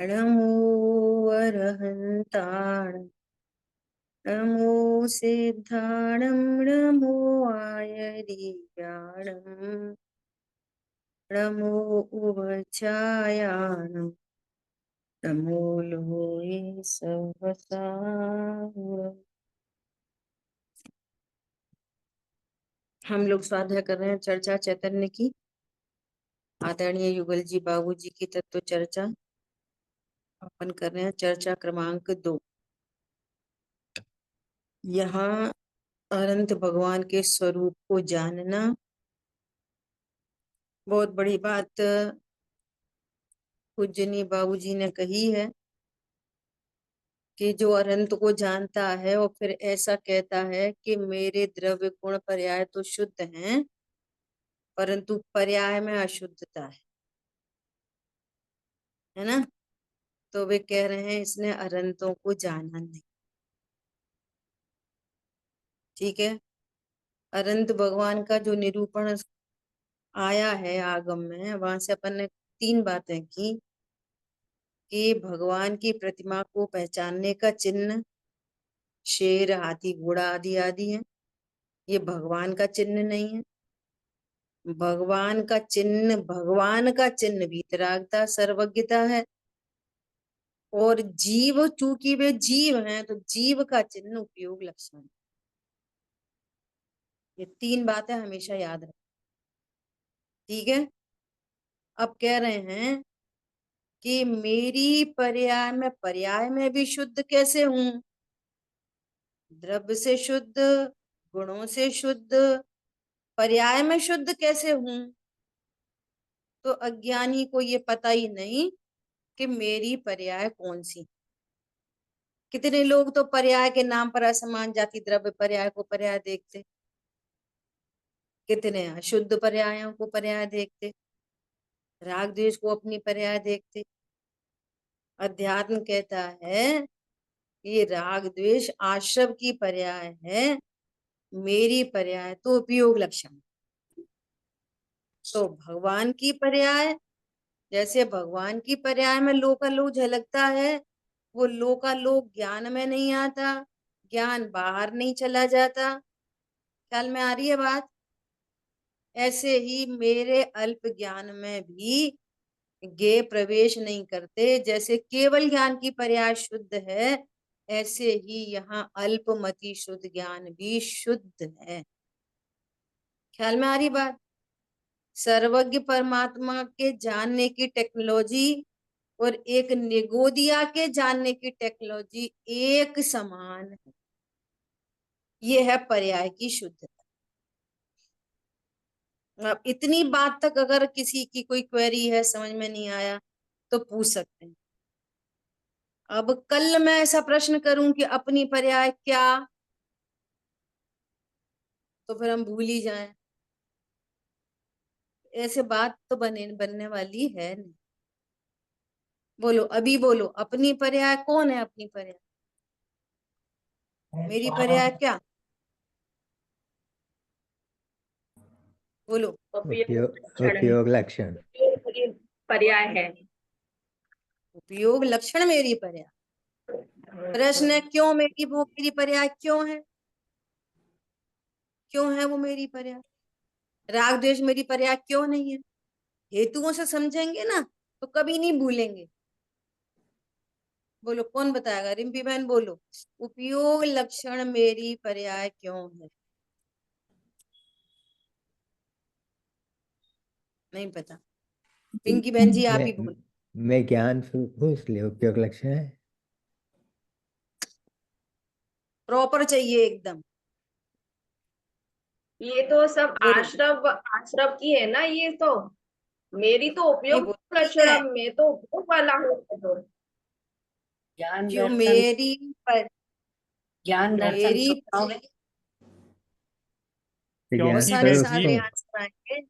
नमो अरहन्ताण नमो सिद्धाणं नमो आयर्याणं नमो उवचायाणं नमो लोये सहसाहुरम्। हम लोग स्वाध्याय कर रहे हैं चर्चा चैतन्य की। आदरणीय युगल जी बाबू जी की तत्व चर्चा अपन कर रहे हैं। चर्चा क्रमांक 2। यहाँ अनंत भगवान के स्वरूप को जानना बहुत बड़ी बात पूजनीय बाबू जी ने कही है कि जो अनंत को जानता है और फिर ऐसा कहता है कि मेरे द्रव्य गुण पर्याय तो शुद्ध हैं परंतु पर्याय में अशुद्धता है ना। तो वे कह रहे हैं इसने अनंतों को जाना नहीं। ठीक है। अनंत भगवान का जो निरूपण आया है आगम में, वहां से अपन ने 3 बातें की कि भगवान की प्रतिमा को पहचानने का चिन्ह शेर हाथी घोड़ा आदि आदि है। ये भगवान का चिन्ह नहीं है। भगवान का चिन्ह वीतरागता सर्वज्ञता है। और जीव, चूंकि वे जीव हैं तो जीव का चिन्ह उपयोग लक्षण। ये 3 बातें हमेशा याद रखें। ठीक है। अब कह रहे हैं कि मेरी पर्याय में भी शुद्ध कैसे हूं? द्रव्य से शुद्ध, गुणों से शुद्ध, पर्याय में शुद्ध कैसे हूं? तो अज्ञानी को ये पता ही नहीं कि मेरी पर्याय कौन सी। कितने लोग तो पर्याय के नाम पर असमान जाति द्रव्य पर्याय को पर्याय देखते, कितने अशुद्ध पर्यायों को पर्याय देखते, राग द्वेष को अपनी पर्याय देखते। अध्यात्म कहता है ये राग द्वेष आश्रव की पर्याय है, मेरी पर्याय तो उपयोग लक्षण। तो भगवान की पर्याय, जैसे भगवान की पर्याय में लोकालोक झलकता है, वो लोकालोक ज्ञान में नहीं आता, ज्ञान बाहर नहीं चला जाता। ख्याल में आ रही है बात? ऐसे ही मेरे अल्प ज्ञान में भी गे प्रवेश नहीं करते। जैसे केवल ज्ञान की पर्याय शुद्ध है, ऐसे ही यहाँ अल्पमति शुद्ध ज्ञान भी शुद्ध है। ख्याल में आ रही बात? सर्वज्ञ परमात्मा के जानने की टेक्नोलॉजी और एक निगोदिया के जानने की टेक्नोलॉजी एक समान है। ये है पर्याय की शुद्धता। अब इतनी बात तक अगर किसी की कोई क्वेरी है, समझ में नहीं आया तो पूछ सकते हैं। अब कल मैं ऐसा प्रश्न करूं कि अपनी पर्याय क्या, तो फिर हम भूल ही जाएं। ऐसे बात तो बनने वाली है नहीं। बोलो, अभी बोलो, अपनी पर्याय कौन है? अपनी पर्याय, मेरी पर्याय क्या? बोलो। उपयोग लक्षण पर्याय है। उपयोग लक्षण मेरी पर्याय। प्रश्न है क्यों मेरी पर्याय क्यों है? क्यों है वो मेरी पर्याय? राग द्वेष मेरी पर्याय क्यों नहीं है? हेतुओं से समझेंगे ना तो कभी नहीं भूलेंगे। बोलो, कौन बताएगा? रिम्पी बहन बोलो, उपयोग लक्षण मेरी पर्याय क्यों है? नहीं पता। पिंकी बहन जी आप ही बोलो। मैं ज्ञान स्वरूप हूँ इसलिए उपयोग लक्षण है। प्रॉपर चाहिए एकदम। ये तो सब बोलो। आश्रव की है ना। ये तो मेरी तो नहीं उपयोग वो ठीक है, लक्षण, मैं तो उपयोग वाला हूँ। तो ज्ञान जो दर्शन, ज्ञान दर्शन मेरी सुख है। बहुत ज्ञान सारे स्वरूप सारे हूँ आंसर आएंगे,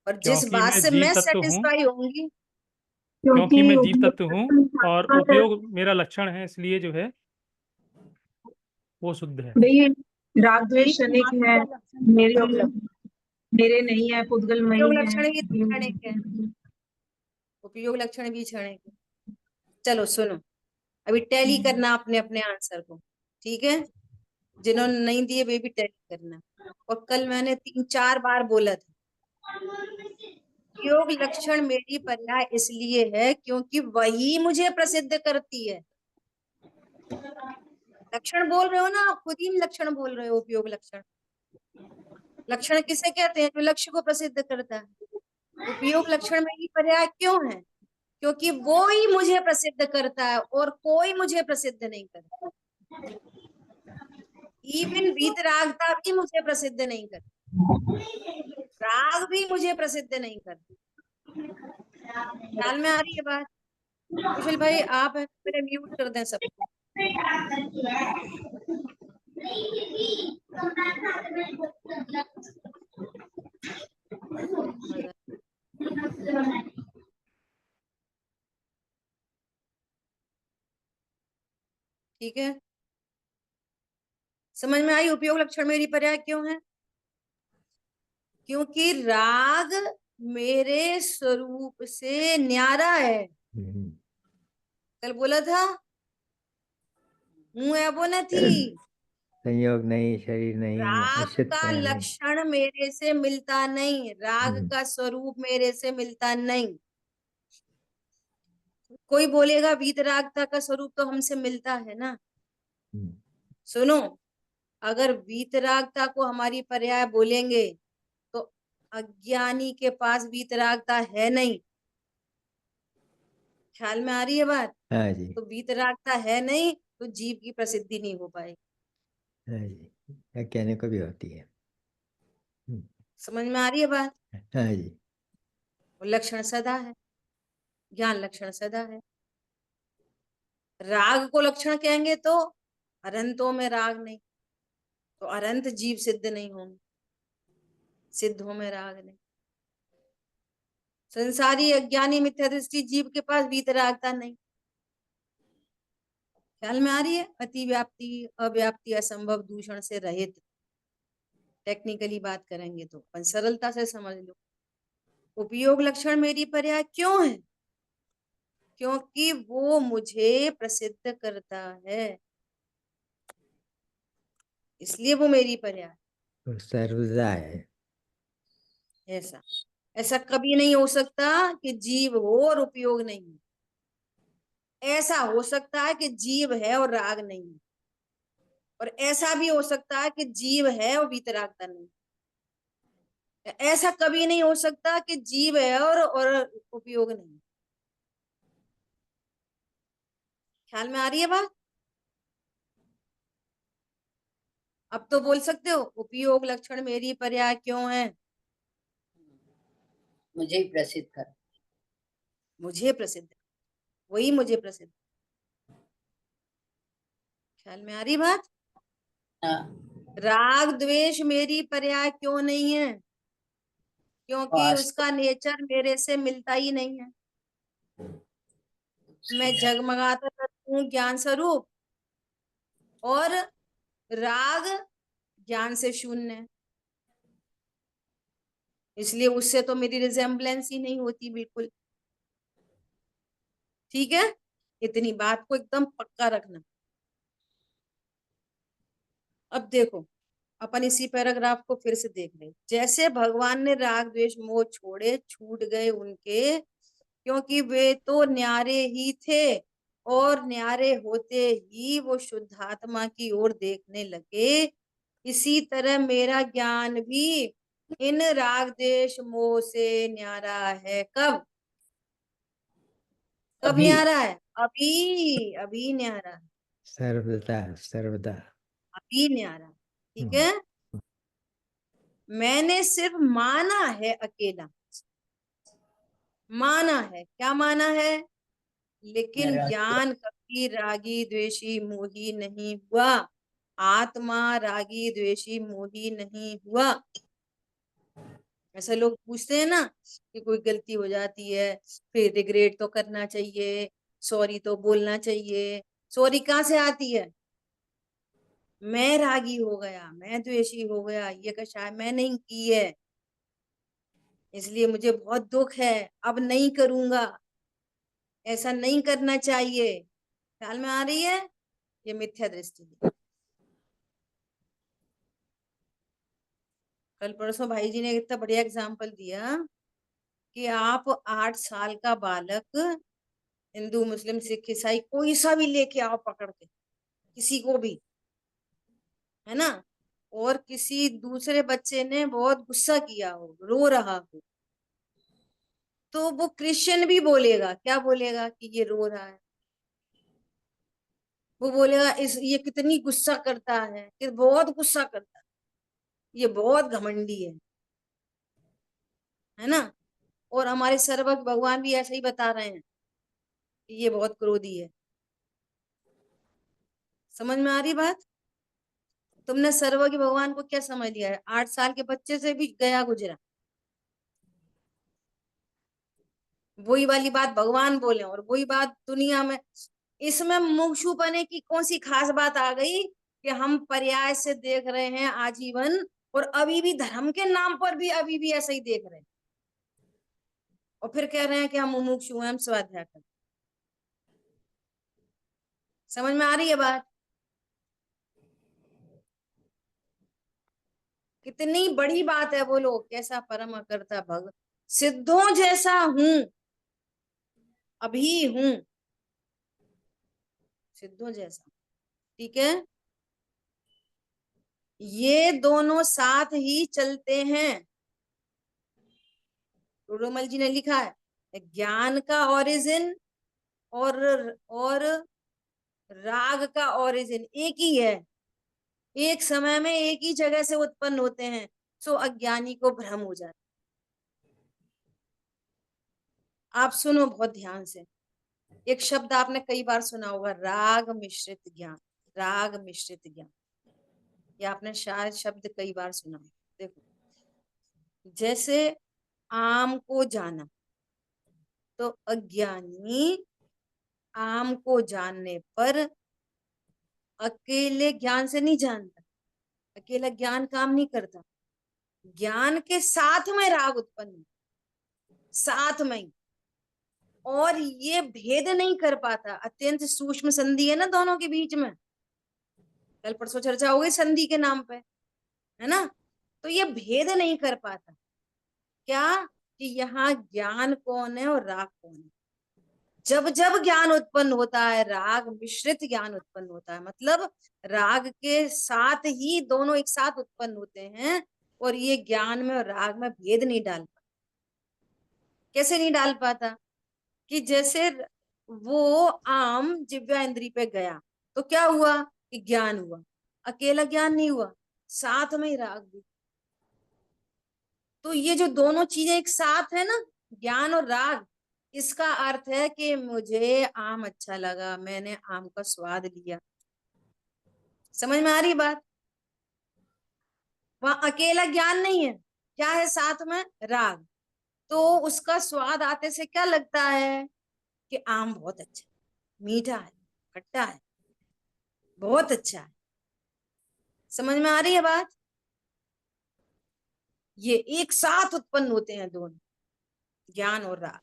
और जिस क्योंकि बात मैं से जीव मैं तत्व हूँ, सेटिस्फाई होंगी, क्योंकि मैं जीव तत्व हूँ और उपयोग मेरा लक्षण है, इसलिए जो है वो शुद्ध है। भाई राग द्वेष क्षणिक है, मेरे मेरे नहीं है, पुद्गलमयी उपयोग है। लक्षण भी क्षणिक है। उपयोग लक्षण भी क्षणिक है। चलो सुनो, अभी टैली करना अपने अपने आंसर को, ठीक है? जिन्होंने नहीं दिए वे भी टैली करना। और कल मैंने 3-4 बार बोला था, योग लक्षण मेरी पर्याय इसलिए है क्योंकि वही मुझे प्रसिद्ध करती है। लक्षण बोल रहे हो ना आप, खुद ही लक्षण बोल रहे हो, उपयोग लक्षण। लक्षण किसे कहते हैं? जो लक्ष्य को प्रसिद्ध करता है। उपयोग लक्षण मेरी पर्याय क्यों है? क्योंकि वो ही मुझे प्रसिद्ध करता है और कोई मुझे प्रसिद्ध नहीं करता। इवन वीतरागता भी मुझे प्रसिद्ध नहीं करती, राग भी मुझे प्रसिद्ध नहीं करता। ख्याल में आ रही है बात? कुशल भाई आप मेरे म्यूट कर दें सबको। ठीक है, समझ में आई उपयोग लक्षण मेरी पर्याय क्यों है? क्योंकि राग मेरे स्वरूप से न्यारा है। कल बोला था, हूँ है वो न थी। संयोग नहीं, शरीर नहीं, राग निश्चित का नहीं। लक्षण मेरे से मिलता नहीं, राग का स्वरूप मेरे से मिलता नहीं। कोई बोलेगा वीतरागता का स्वरूप तो हमसे मिलता है ना। सुनो, अगर वीतरागता को हमारी पर्याय बोलेंगे तो अज्ञानी के पास वीतरागता है नहीं। ख्याल में आ रही है बात? हाँ जी, तो वीतरागता है नहीं तो जीव की प्रसिद्धि नहीं हो पाएगी। हाँ जी, कहने को भी होती है। समझ में आ रही है बात? हाँ जी, वो लक्षण सदा है, ज्ञान लक्षण सदा है। राग को लक्षण कहेंगे तो अरंतों में राग नहीं, तो अरंत जीव सिद्ध नहीं होंगे, सिद्धों में राग नहीं। संसारी अज्ञानी मिथ्या दृष्टि जीव के पास वीतरागता नहीं। ख्याल में आ रही है? अति व्याप्ति, अव्याप्ति, असंभव, दूषण से रहित। टेक्निकली बात करेंगे तो अपन सरलता से समझ लो। उपयोग लक्षण मेरी पर्याय क्यों है? क्योंकि वो मुझे प्रसिद्ध करता है, इसलिए वो मेरी पर्याय। वो सर्वदा है। ऐसा ऐसा कभी नहीं हो सकता कि जीव हो और उपयोग नहीं है। ऐसा हो सकता है कि जीव है और राग नहीं है, और ऐसा भी हो सकता है कि जीव है और वीतरागता नहीं। ऐसा कभी नहीं हो सकता कि जीव है और उपयोग नहीं। ख्याल में आ रही है बात? अब तो बोल सकते हो उपयोग लक्षण मेरी पर्याय क्यों है? मुझे ही प्रसिद्ध कर। मुझे प्रसिद्ध, वही मुझे प्रसिद्ध। ख्याल में आ रही बात? हाँ, राग द्वेष मेरी पर्याय क्यों नहीं है? क्योंकि उसका नेचर मेरे से मिलता ही नहीं है। मैं जगमगाता तत्व हूँ ज्ञान स्वरूप, और राग ज्ञान से शून्य है, इसलिए उससे तो मेरी रिजेम्बलेंस ही नहीं होती बिल्कुल। ठीक है, इतनी बात को एकदम पक्का रखना। अब देखो, अपन इसी पैराग्राफ को फिर से देख रहे। जैसे भगवान ने राग द्वेष मोह छोड़े, छूट गए उनके, क्योंकि वे तो न्यारे ही थे, और न्यारे होते ही वो शुद्धात्मा की ओर देखने लगे। इसी तरह मेरा ज्ञान भी इन राग द्वेष मोह से न्यारा है। कब? कब अभी न्यारा है? अभी अभी न्यारा है, सर्वदा, सर्वदा। अभी न्यारा। ठीक है, मैंने सिर्फ माना है अकेला, माना है। क्या माना है? लेकिन ज्ञान कभी रागी द्वेषी मोही नहीं हुआ। आत्मा रागी द्वेषी मोही नहीं हुआ। ऐसा लोग पूछते हैं ना कि कोई गलती हो जाती है फिर रिग्रेट तो करना चाहिए, सॉरी तो बोलना चाहिए। सॉरी कहाँ से आती है? मैं रागी हो गया, मैं द्वेषी हो गया, ये कशा मैं नहीं की है, इसलिए मुझे बहुत दुख है, अब नहीं करूंगा। ऐसा नहीं करना चाहिए। ख्याल में आ रही है? ये मिथ्या दृष्टि है। कल परसों भाई जी ने इतना बढ़िया एग्जाम्पल दिया कि आप 8 साल का बालक हिंदू मुस्लिम सिख ईसाई कोई सा भी लेके आओ पकड़ के, किसी को भी, है ना, और किसी दूसरे बच्चे ने बहुत गुस्सा किया हो, रो रहा हो, तो वो क्रिश्चियन भी बोलेगा, क्या बोलेगा कि ये रो रहा है, वो बोलेगा ये कितनी गुस्सा करता है, कि बहुत गुस्सा करता है, ये बहुत घमंडी है ना। और हमारे सर्वज्ञ भगवान भी ऐसा ही बता रहे हैं कि ये बहुत क्रोधी है। समझ में आ रही बात? तुमने सर्वज्ञ भगवान को क्या समझ लिया है? 8 साल के बच्चे से भी गया गुजरा। वही वाली बात भगवान बोले और वही बात दुनिया में। इसमें मुमुक्षुपने की कौन सी खास बात आ गई कि हम पर्याय से देख रहे हैं आजीवन, और अभी भी धर्म के नाम पर भी अभी भी ऐसा ही देख रहे हैं, और फिर कह रहे हैं कि हम मुमुक्षु हैं, हम स्वाध्याय करें। समझ में आ रही है बात? कितनी बड़ी बात है। बोलो कैसा परम अकर्ता भग, सिद्धों जैसा हूं, अभी हूं, सिद्धों जैसा। ठीक है, ये दोनों साथ ही चलते हैं। रोमल जी ने लिखा है ज्ञान का ओरिजिन और राग का ओरिजिन एक ही है, एक समय में एक ही जगह से उत्पन्न होते हैं, सो अज्ञानी को भ्रम हो जाता। आप सुनो बहुत ध्यान से, एक शब्द आपने कई बार सुना होगा, राग मिश्रित ज्ञान। राग मिश्रित ज्ञान, ये आपने शायद शब्द कई बार सुना है। देखो, जैसे आम को जाना, तो अज्ञानी आम को जानने पर अकेले ज्ञान से नहीं जानता, अकेला ज्ञान काम नहीं करता, ज्ञान के साथ में राग उत्पन्न, साथ में ही, और ये भेद नहीं कर पाता। अत्यंत सूक्ष्म संधि है ना दोनों के बीच में, कल परसों चर्चा हो गई संधि के नाम पे, है ना। तो ये भेद नहीं कर पाता, क्या कि यहाँ ज्ञान कौन है और राग कौन है। जब जब ज्ञान उत्पन्न होता है, राग मिश्रित ज्ञान उत्पन्न होता है, मतलब राग के साथ ही दोनों एक साथ उत्पन्न होते हैं, और ये ज्ञान में और राग में भेद नहीं डाल पाता। कैसे नहीं डाल पाता? कि जैसे वो आम जिह्वा इंद्री पे गया तो क्या हुआ कि ज्ञान हुआ, अकेला ज्ञान नहीं हुआ, साथ में ही राग भी। तो ये जो दोनों चीजें एक साथ है ना, ज्ञान और राग, इसका अर्थ है कि मुझे आम अच्छा लगा, मैंने आम का स्वाद लिया। समझ में आ रही बात? वहां अकेला ज्ञान नहीं है, क्या है साथ में? राग। तो उसका स्वाद आते से क्या लगता है कि आम बहुत अच्छा, मीठा है, खट्टा है, बहुत अच्छा है। समझ में आ रही है बात? ये एक साथ उत्पन्न होते हैं दोनों, ज्ञान और राग।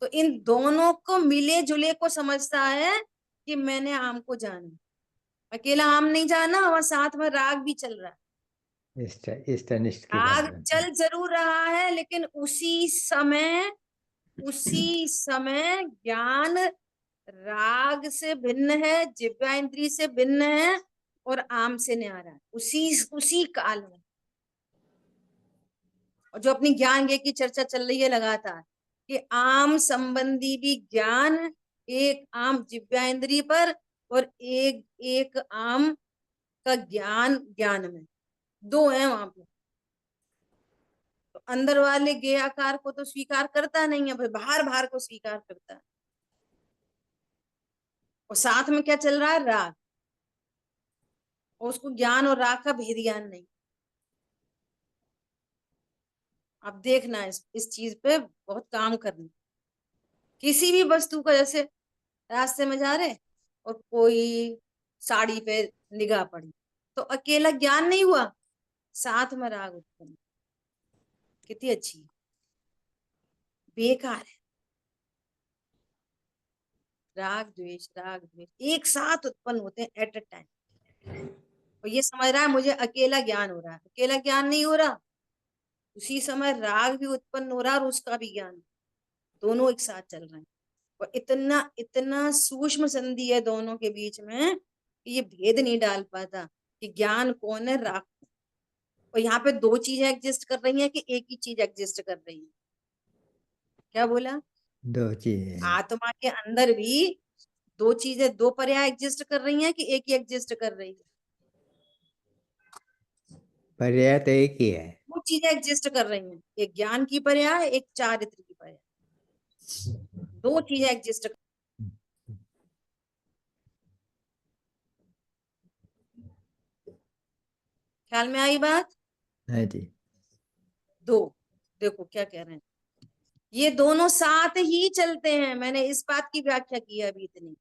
तो इन दोनों को मिले जुले को समझता है कि मैंने आम को जाना, अकेला आम नहीं जाना, वहां साथ में राग भी चल रहा है। इष्टनिष्ठ की राग भावना। चल जरूर रहा है, लेकिन उसी समय ज्ञान राग से भिन्न है, जिह्वा इंद्री से भिन्न है, और आम से न्यारा है उसी काल में। और जो अपनी ज्ञान ज्ञ की चर्चा चल रही है लगातार कि आम संबंधी भी ज्ञान, एक आम जिह्वा इंद्री पर और एक आम का ज्ञान ज्ञान में, दो है वहां पे। तो अंदर वाले गे आकार को तो स्वीकार करता नहीं है, बाहर बाहर को स्वीकार करता है। और साथ में क्या चल रहा है? राग। और उसको ज्ञान और राग का भेद ज्ञान नहीं। आप देखना इस चीज पे बहुत काम करना। किसी भी वस्तु का, जैसे रास्ते में जा रहे और कोई साड़ी पे निगाह पड़ी, तो अकेला ज्ञान नहीं हुआ, साथ में राग उत्पन्न। कितनी अच्छी, बेकार है। राग द्वेष एक साथ उत्पन्न होते हैं एट अ टाइम। और ये समझ रहा है मुझे अकेला ज्ञान हो रहा है, अकेला ज्ञान नहीं हो रहा, उसी समय राग भी उत्पन्न हो रहा है और उसका भी ज्ञान, दोनों एक साथ चल रहे हैं। और इतना इतना सूक्ष्म संधि है दोनों के बीच में कि ये भेद नहीं डाल पाता कि ज्ञान कौन है, राग। और यहाँ पे दो चीजें एग्जिस्ट कर रही हैं कि एक ही चीज एग्जिस्ट कर रही है? क्या बोला? दो चीजें हैं। आत्मा के अंदर भी दो चीजें, दो पर्याय एग्जिस्ट कर रही हैं कि एक ही एग्जिस्ट कर रही है? पर्याय तो एक ही है। दो चीजें एग्जिस्ट कर रही हैं, एक ज्ञान की पर्याय, एक चारित्र की पर्याय, दो चीजें एग्जिस्ट। ख्याल में आई बात? हाँ जी। दो, देखो क्या कह रहे हैं, ये दोनों साथ ही चलते हैं। मैंने इस बात की व्याख्या की है अभी इतनी,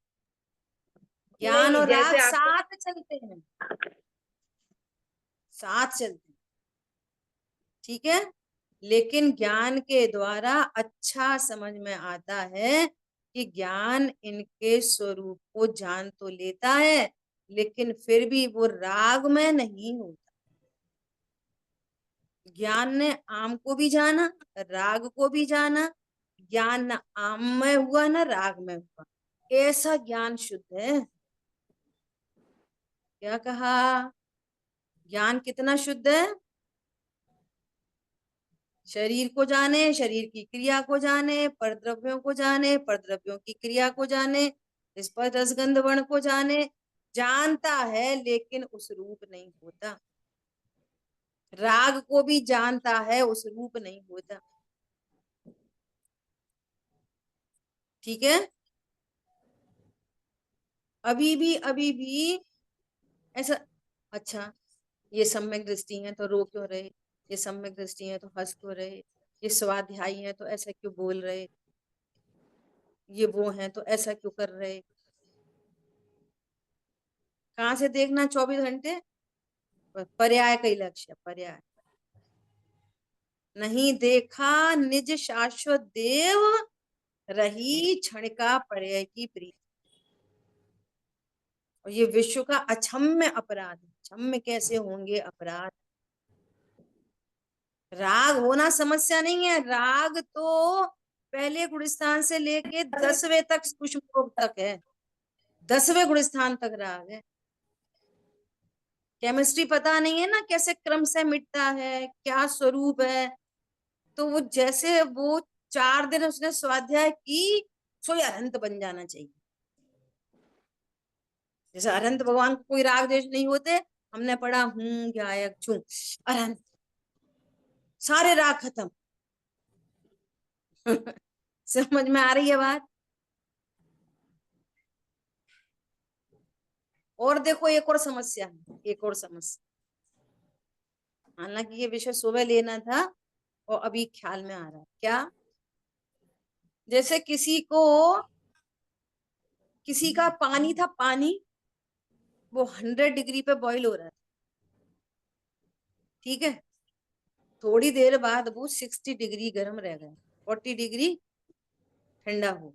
ज्ञान नहीं, और राग जैसे आप साथ चलते हैं, साथ चलते हैं, ठीक है। लेकिन ज्ञान के द्वारा अच्छा समझ में आता है कि ज्ञान इनके स्वरूप को जान तो लेता है, लेकिन फिर भी वो राग में नहीं होता। ज्ञान ने आम को भी जाना, राग को भी जाना, ज्ञान न आम में हुआ न राग में हुआ, ऐसा ज्ञान शुद्ध है। क्या कहा? ज्ञान कितना शुद्ध है? शरीर को जाने, शरीर की क्रिया को जाने, परद्रव्यों को जाने, परद्रव्यों की क्रिया को जाने, स्पर्श रसगंध वर्ण को जाने, जानता है लेकिन उस रूप नहीं होता। राग को भी जानता है, उस रूप नहीं होता। ठीक है। अभी भी ऐसा, अच्छा ये सम्यक दृष्टि है तो रो क्यों रहे, ये सम्यक दृष्टि है तो हंस क्यों रहे, ये स्वाध्यायी है तो ऐसा क्यों बोल रहे, ये वो हैं तो ऐसा क्यों कर रहे? कहाँ से देखना 24 घंटे? पर्याय का ही लक्ष्य, पर्याय। नहीं देखा निज शाश्वत देव, रही क्षण का पर्याय की प्रीति। और ये विश्व का अक्षम्य अपराध है। क्षम्य कैसे होंगे अपराध? राग होना समस्या नहीं है, राग तो पहले गुणस्थान से लेके 10वें तक सूक्ष्म रूप तक है, 10वें गुणस्थान तक राग है। केमिस्ट्री पता नहीं है ना कैसे क्रम से मिटता है, क्या स्वरूप है। तो वो जैसे वो 4 दिन उसने स्वाध्याय की, सो ये अनंत बन जाना चाहिए। जैसे अनंत भगवान को कोई राग द्वेष नहीं होते, हमने पढ़ा हूं गायक छू अनंत, सारे राग खत्म। समझ में आ रही है बात? और देखो एक और समस्या है, एक और समस्या, हालांकि ये विषय सुबह लेना था और अभी ख्याल में आ रहा है। क्या? जैसे किसी का पानी था, पानी वो 100 डिग्री पे बॉईल हो रहा था, ठीक है। थोड़ी देर बाद वो 60 डिग्री गर्म रह गया, 40 डिग्री ठंडा हो।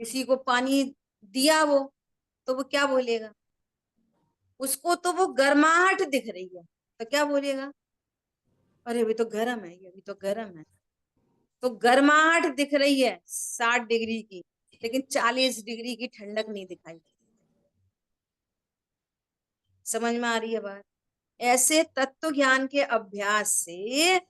किसी को पानी दिया वो, तो वो क्या बोलेगा? उसको तो वो गर्माहट दिख रही है, तो क्या बोलेगा? अरे अभी तो गर्म है, ये अभी तो गर्म है। तो गर्माहट दिख रही है 60 डिग्री की, लेकिन 40 डिग्री की ठंडक नहीं दिखाई। समझ में आ रही है बात? ऐसे तत्व ज्ञान के अभ्यास से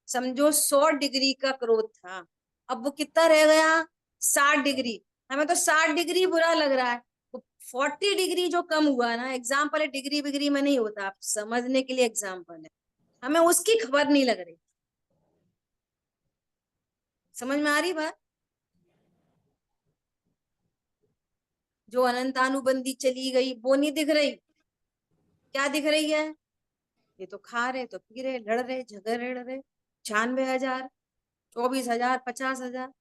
समझो 100 डिग्री का क्रोध था, अब वो कितना रह गया? 60 डिग्री। हमें तो 60 डिग्री बुरा लग रहा है, तो 40 डिग्री जो कम हुआ ना, एग्जाम्पल है, डिग्री बिग्री में नहीं होता, आप समझने के लिए एग्जाम्पल है, हमें उसकी खबर नहीं लग रही। समझ में आ रही बात? जो अनंतानुबंधी चली गई वो नहीं दिख रही, क्या दिख रही है? ये तो खा रहे तो पी रहे, लड़ रहे झगड़ रहे, 96,000, 24,000, 50,000,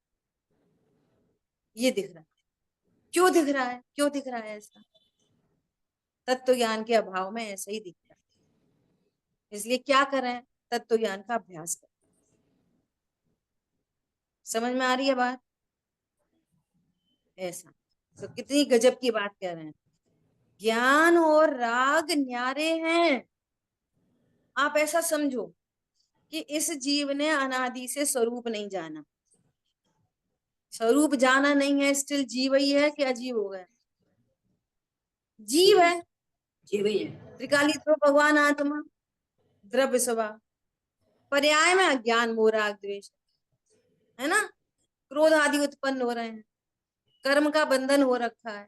ये दिख रहा है। क्यों दिख रहा है? क्यों दिख रहा है ऐसा? तत्व ज्ञान के अभाव में ऐसा ही दिख रहा है। इसलिए क्या करें? तत्व ज्ञान का अभ्यास करें। समझ में आ रही है बात? ऐसा। तो कितनी गजब की बात कह रहे हैं। ज्ञान और राग न्यारे हैं। आप ऐसा समझो कि इस जीव ने अनादि से स्वरूप नहीं जाना। स्वरूप जाना नहीं है, स्टिल जीव ही है कि अजीव हो गया? जीव है। जीव ही है। त्रिकाली तो भगवान आत्मा, द्रव्य स्वभाव, पर्याय में अज्ञान मोह राग द्वेष है ना। क्रोध आदि उत्पन्न हो रहे हैं, कर्म का बंधन हो रखा है,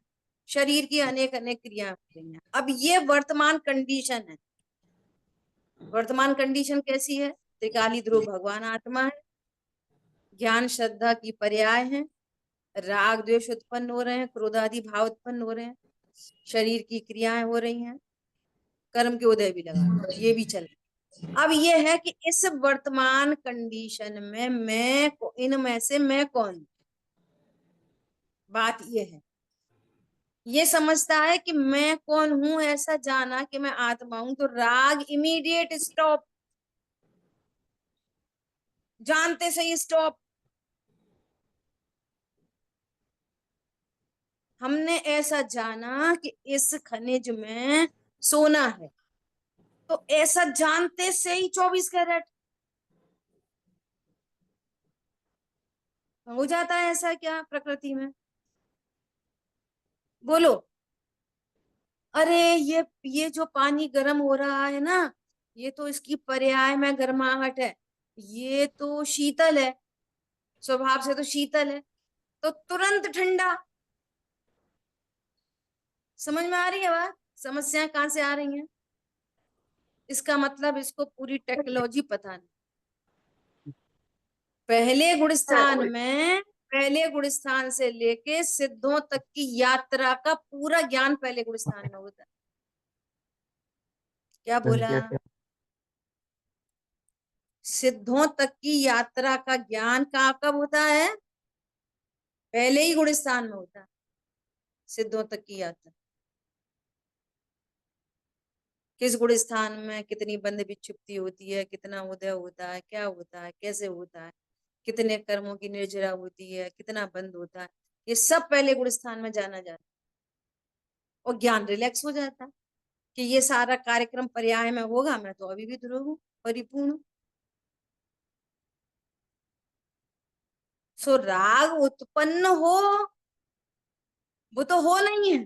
शरीर की अनेक अनेक क्रियाएं हो रही हैं। अब ये वर्तमान कंडीशन है। वर्तमान कंडीशन कैसी है? त्रिकाली ध्रुव भगवान आत्मा है, ज्ञान श्रद्धा की पर्याय है, राग द्वेष उत्पन्न हो रहे हैं, क्रोध आदि भाव उत्पन्न हो रहे हैं, शरीर की क्रियाएं हो रही हैं, कर्म के उदय भी लगा, ये भी चल रहा। अब ये है कि इस वर्तमान कंडीशन में मैं इनमें से मैं कौन हूं? बात ये है। ये समझता है कि मैं कौन हूं, ऐसा जाना कि मैं आत्मा हूं, तो राग इमीडिएट स्टॉप, जानते से ही स्टॉप। हमने ऐसा जाना कि इस खनिज में सोना है, तो ऐसा जानते से ही 24 कैरेट हो जाता है। ऐसा क्या प्रकृति में? बोलो। अरे ये जो पानी गर्म हो रहा है ना, ये तो इसकी पर्याय में गर्माहट है, ये तो शीतल है, स्वभाव से तो शीतल है, तो तुरंत ठंडा। समझ में आ रही है बात? समस्याएं कहां से आ रही हैं? इसका मतलब इसको पूरी टेक्नोलॉजी पता नहीं। पहले गुण स्थान से लेके सिद्धों तक की यात्रा का पूरा ज्ञान पहले गुण स्थान में होता है। क्या बोला? सिद्धों तक की यात्रा का ज्ञान कब होता है? पहले ही गुण स्थान में होता है सिद्धों तक की यात्रा। किस गुण स्थान में कितनी बंध विक्षिप्ति होती है, कितना उदय होता है, क्या होता है, कैसे होता है, कितने कर्मों की निर्जरा होती है, कितना बंद होता है, ये सब पहले गुण स्थान में जाना जाता है। और ज्ञान रिलैक्स हो जाता है कि ये सारा कार्यक्रम पर्याय में होगा, मैं तो अभी भी ध्रुव हूं, परिपूर्ण हूं। सो राग उत्पन्न हो, वो तो हो नहीं है,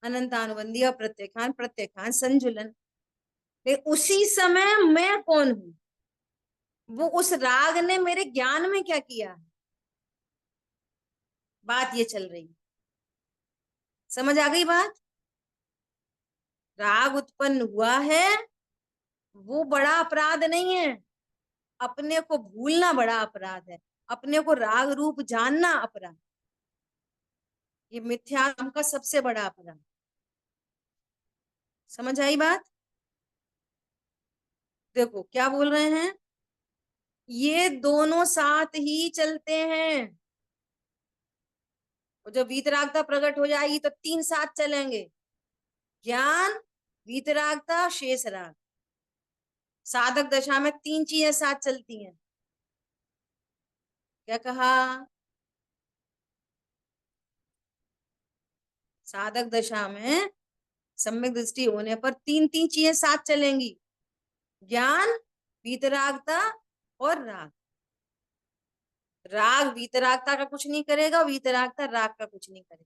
अनंतानुबंधी अप्रत्यखान प्रत्यखान संजुलन। लेकिन उसी समय मैं कौन हूं, वो उस राग ने मेरे ज्ञान में क्या किया है, बात ये चल रही। समझ आ गई बात? राग उत्पन्न हुआ है, वो बड़ा अपराध नहीं है। अपने को भूलना बड़ा अपराध है, अपने को राग रूप जानना अपराध। ये मिथ्यात्म का सबसे बड़ा अपराध। समझ आई बात? देखो क्या बोल रहे हैं, ये दोनों साथ ही चलते हैं। और जब वीतरागता प्रकट हो जाएगी तो तीन साथ चलेंगे, ज्ञान, वीतरागता, शेष राग। साधक दशा में तीन चीजें साथ चलती हैं। क्या कहा? साधक दशा में सम्यक दृष्टि होने पर तीन तीन चीजें साथ चलेंगी, ज्ञान, वीतरागता और राग। राग वीतरागता का कुछ नहीं करेगा, वीतरागता राग का कुछ नहीं करेगा।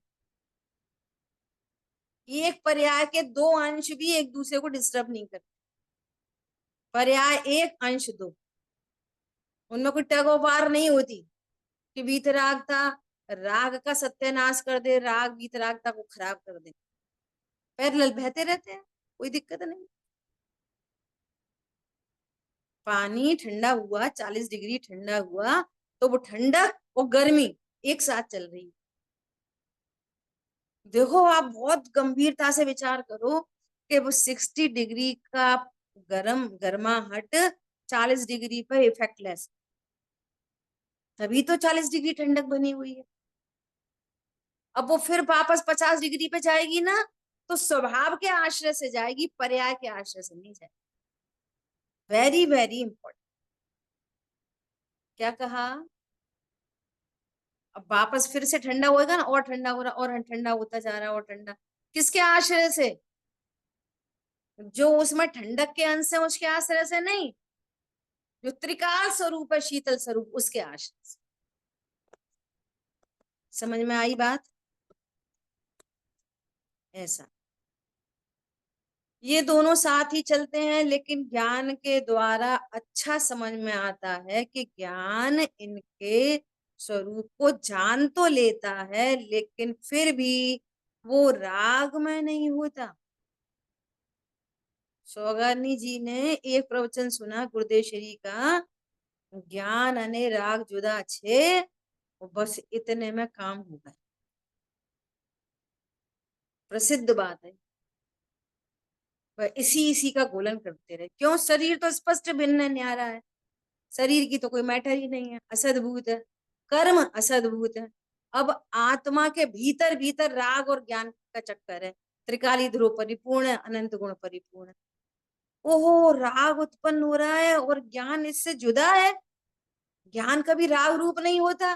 एक पर्याय के दो अंश भी एक दूसरे को डिस्टर्ब नहीं करते। पर्याय एक, अंश दो, उनमें कोई टग ऑफ वार नहीं होती कि वीतरागता राग का सत्यानाश कर दे, राग वीतरागता को खराब कर दे। पैरेलल बहते रहते हैं, कोई दिक्कत नहीं। पानी ठंडा हुआ, 40 डिग्री ठंडा हुआ, तो वो ठंडक और गर्मी एक साथ चल रही है। देखो आप बहुत गंभीरता से विचार करो कि वो 60 डिग्री का गर्माहट 40 डिग्री पर इफेक्टलेस, तभी तो 40 डिग्री ठंडक बनी हुई है। अब वो फिर वापस 50 डिग्री पे जाएगी ना, तो स्वभाव के आश्रय से जाएगी, पर्याय के आश्रय से नहीं जाएगी। Very very important. क्या कहा? अब वापस फिर से ठंडा होएगा ना, और ठंडा हो रहा, और ठंडा होता जा रहा, और ठंडा। किसके आश्रय से? जो उसमें ठंडक के अंश है उसके आश्रय से नहीं, जो त्रिकाल स्वरूप है, शीतल स्वरूप, उसके आश्रय से। समझ में आई बात? ऐसा ये दोनों साथ ही चलते हैं, लेकिन ज्ञान के द्वारा अच्छा समझ में आता है कि ज्ञान इनके स्वरूप को जान तो लेता है, लेकिन फिर भी वो राग में नहीं होता। सौगानी जी ने एक प्रवचन सुना गुरुदेव श्री का, ज्ञान अने राग जुदा छे, और बस इतने में काम हो गया। प्रसिद्ध बात है। वह इसी का गोलन करते रहे। क्यों? शरीर तो स्पष्ट भिन्न न्यारा है, शरीर की तो कोई मैटर ही नहीं है, असद्भूत है, कर्म असद्भूत है। अब आत्मा के भीतर भीतर राग और ज्ञान का चक्कर है। त्रिकाली ध्रुव परिपूर्ण है, अनंत गुण परिपूर्ण है। ओहो, राग उत्पन्न हो रहा है और ज्ञान इससे जुदा है। ज्ञान कभी राग रूप नहीं होता।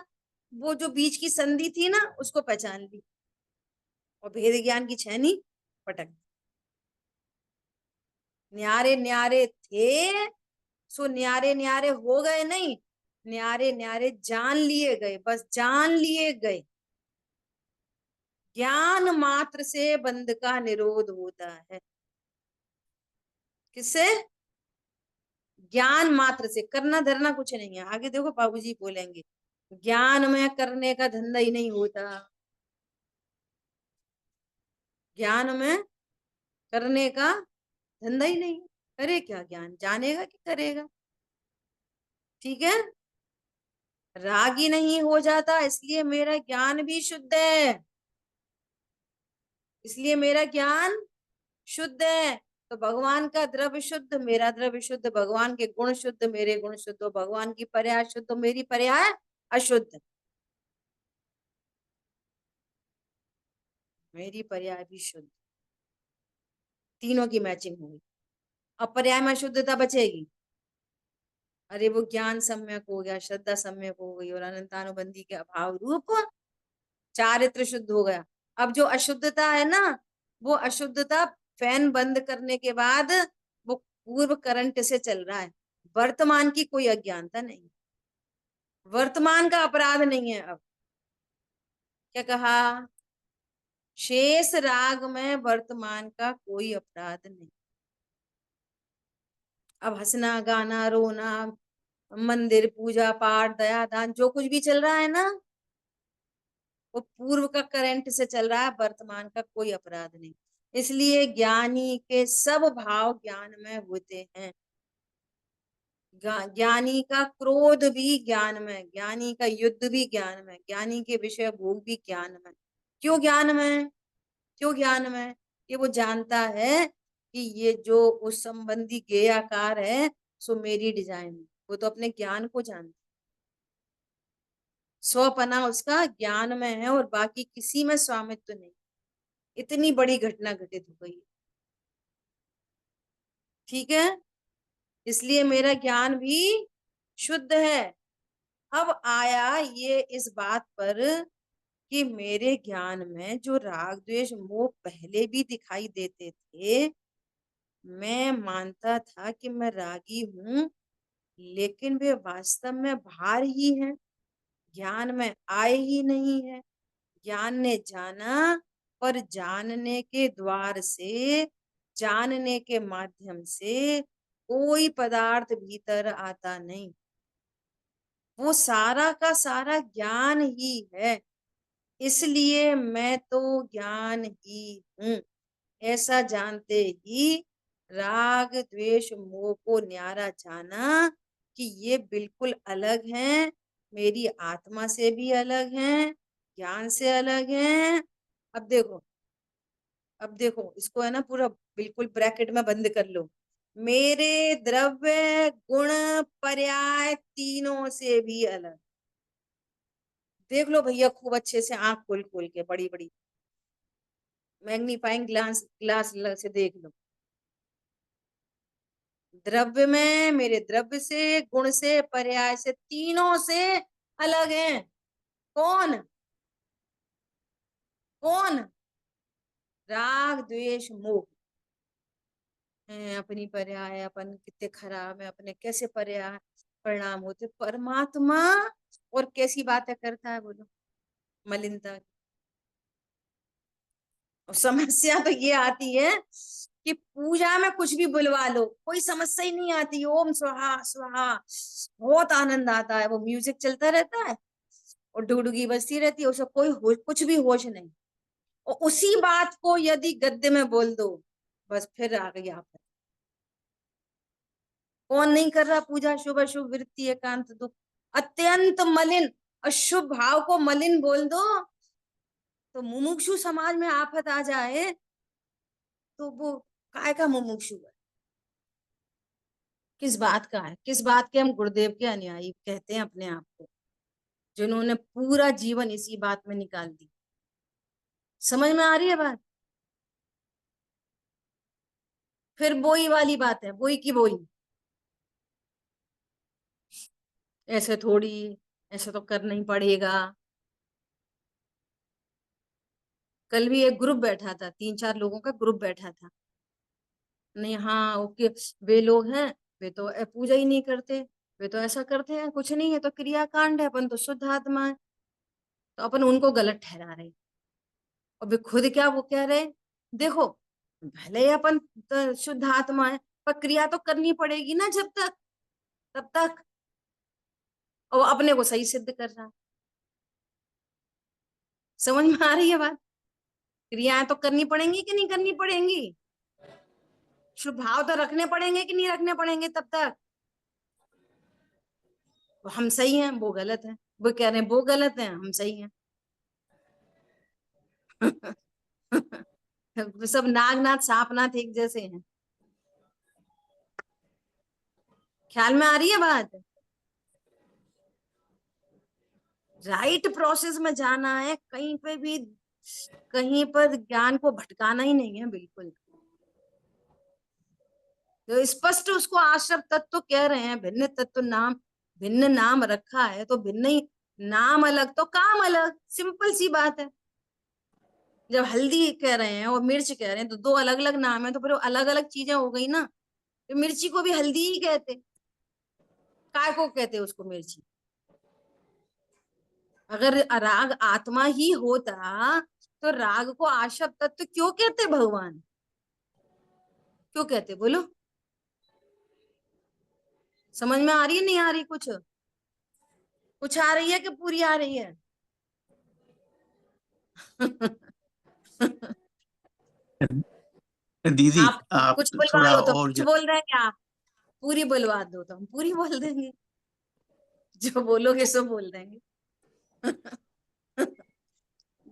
वो जो बीच की संधि थी ना, उसको पहचान ली और भेद ज्ञान की छेनी पटक। न्यारे न्यारे थे सो न्यारे न्यारे हो गए नहीं, न्यारे न्यारे जान लिए गए, बस जान लिए गए। ज्ञान मात्र से बंध का निरोध होता है। किससे? ज्ञान मात्र से। करना धरना कुछ नहीं है। आगे देखो बाबूजी बोलेंगे, ज्ञान में करने का धंधा ही नहीं होता। ज्ञान में करने का धंधा ही नहीं। करे क्या ज्ञान? जानेगा कि करेगा? ठीक है, रागी नहीं हो जाता, इसलिए मेरा ज्ञान भी शुद्ध है, इसलिए मेरा ज्ञान शुद्ध है। तो भगवान का द्रव्य शुद्ध, मेरा द्रव्य शुद्ध, भगवान के गुण शुद्ध, मेरे गुण शुद्ध, भगवान की पर्याय शुद्ध, मेरी पर्याय अशुद्ध, मेरी पर्याय भी शुद्ध। तीनों की मैचिंग होगी। अब पर्याय में शुद्धता बचेगी। अरे वो ज्ञान सम्यक हो गया, श्रद्धा सम्यक हो गई, और अनंतानुबंधी के अभाव रूप चारित्र शुद्ध हो गया। अब जो अशुद्धता है ना, वो अशुद्धता फैन बंद करने के बाद वो पूर्व करंट से चल रहा है। वर्तमान की कोई अज्ञानता नहीं, वर्तमान का अपराध नहीं है। अब क्या कहा? शेष राग में वर्तमान का कोई अपराध नहीं। अब हंसना, गाना, रोना, मंदिर, पूजा पाठ, दया दान, जो कुछ भी चल रहा है ना, वो पूर्व का करंट से चल रहा है, वर्तमान का कोई अपराध नहीं। इसलिए ज्ञानी के सब भाव ज्ञान में होते हैं। ज्ञानी का क्रोध भी ज्ञान में, ज्ञानी का युद्ध भी ज्ञान में, ज्ञानी के विषय भोग भी ज्ञान में। क्यों ज्ञान में? क्यों ज्ञान में? ये वो जानता है कि ये जो उस संबंधी गेयाकार है सो मेरी डिजाइन है। वो तो अपने ज्ञान को जानता, स्वपना उसका ज्ञान में है और बाकी किसी में स्वामित्व नहीं। इतनी बड़ी घटना घटित हो गई। ठीक है, इसलिए मेरा ज्ञान भी शुद्ध है। अब आया ये इस बात पर कि मेरे ज्ञान में जो राग द्वेष मोह पहले भी दिखाई देते थे, मैं मानता था कि मैं रागी हूं, लेकिन वे वास्तव में भार ही हैं, ज्ञान में आए ही नहीं है। ज्ञान ने जाना, पर जानने के द्वार से, जानने के माध्यम से कोई पदार्थ भीतर आता नहीं। वो सारा का सारा ज्ञान ही है, इसलिए मैं तो ज्ञान ही हूं। ऐसा जानते ही राग द्वेष मोह को न्यारा जाना कि ये बिल्कुल अलग हैं, मेरी आत्मा से भी अलग हैं, ज्ञान से अलग हैं। अब देखो, अब देखो, इसको है ना पूरा बिल्कुल ब्रैकेट में बंद कर लो। मेरे द्रव्य गुण पर्याय तीनों से भी अलग। देख लो भैया खूब अच्छे से, आंख खोल खोल के, बड़ी बड़ी मैग्नीफाइंग ग्लास ग्लास से देख लो। द्रव्य में, मेरे द्रव्य से, गुण से, पर्याय से, तीनों से अलग हैं। कौन कौन? राग द्वेष मोह हैं अपनी पर्याय। अपन कितने खराब है, अपने कैसे पर्याय परिणाम होते। परमात्मा और कैसी बातें करता है बोलो, मलिनता की। और समस्या तो ये आती है कि पूजा में कुछ भी बुलवा लो, कोई समस्या ही नहीं आती। ओम स्वाहा स्वाहा, बहुत आनंद आता है। वो म्यूजिक चलता रहता है और डुगडुगी बजती रहती है, उससे कुछ भी होश नहीं। और उसी बात को यदि गद्य में बोल दो, बस फिर आ गई आप। कौन नहीं कर रहा पूजा? शुभ अशुभ वृत्ति एकांत दुख, अत्यंत मलिन। अशुभ भाव को मलिन बोल दो तो मुमुक्षु समाज में आफत आ जाए तो वो काय का मुमुक्षु है? किस बात का है? किस बात के हम गुरुदेव के अनुयायी कहते हैं अपने आप को, जिन्होंने पूरा जीवन इसी बात में निकाल दी। समझ में आ रही है बात? फिर बोई वाली बात है, बोई की बोई। ऐसे थोड़ी, ऐसे तो करना ही पड़ेगा। कल भी एक ग्रुप बैठा था, 3-4 लोगों का ग्रुप बैठा था। नहीं हाँ ओके, वे लोग हैं, वे तो पूजा ही नहीं करते, वे तो ऐसा करते हैं, कुछ नहीं है तो क्रियाकांड है, अपन तो शुद्ध आत्मा है। तो अपन उनको गलत ठहरा रहे। और वे खुद क्या वो कह रहे, देखो भले ही अपन तो शुद्ध आत्मा है, पर क्रिया तो करनी पड़ेगी ना जब तक, तब तक। और अपने को सही सिद्ध कर रहा है। समझ में आ रही है बात? क्रियाएं तो करनी पड़ेंगी कि नहीं करनी पड़ेंगी? शुभ भाव तो रखने पड़ेंगे कि नहीं रखने पड़ेंगे तब तक। हम सही हैं, वो गलत है। वो कह रहे हैं वो गलत है, हम सही हैं। सब नागनाथ सांपनाथ एक जैसे हैं। ख्याल में आ रही है बात? राइट प्रोसेस में जाना है, कहीं पे भी कहीं पर ज्ञान को भटकाना ही नहीं है बिल्कुल। तो स्पष्ट उसको आश्रम तत्व कह रहे हैं, भिन्न तत्व नाम, भिन्न नाम रखा है तो भिन्न ही, नाम अलग तो काम अलग, सिंपल सी बात है। जब हल्दी कह रहे हैं और मिर्च कह रहे हैं तो दो अलग अलग नाम है, तो फिर अलग अलग चीजें हो गई ना। तो मिर्ची को भी हल्दी ही कहते, काय को कहते उसको मिर्ची? अगर राग आत्मा ही होता तो राग को आशव तत्व क्यों कहते भगवान? क्यों कहते बोलो? समझ में आ रही है नहीं आ रही? कुछ आ रही है कि पूरी आ रही है? दीदी आप आप कुछ बुलवा थोड़ा लो तो और कुछ बोल रहे हैं क्या आप? पूरी बुलवा दो तो हम पूरी बोल देंगे, जो बोलोगे सो बोल देंगे।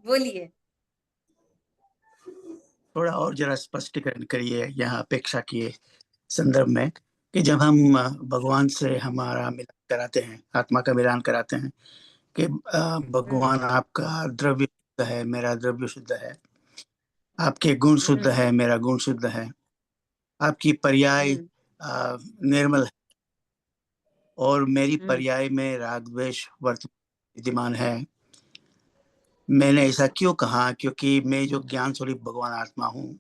बोलिए। थोड़ा और जरा स्पष्टीकरण करिए यहाँ अपेक्षा के संदर्भ में कि जब हम भगवान से हमारा मिलन कराते हैं, आत्मा का मिलन कराते हैं कि भगवान आपका द्रव्य शुद्ध है, मेरा द्रव्य शुद्ध है, आपके गुण शुद्ध है, मेरा गुण शुद्ध है, आपकी पर्याय निर्मल है और मेरी पर्याय में राग द्वेष विद्यमान है। मैंने ऐसा क्यों कहा? क्योंकि मैं जो ज्ञान स्वरूप भगवान आत्मा हूँ,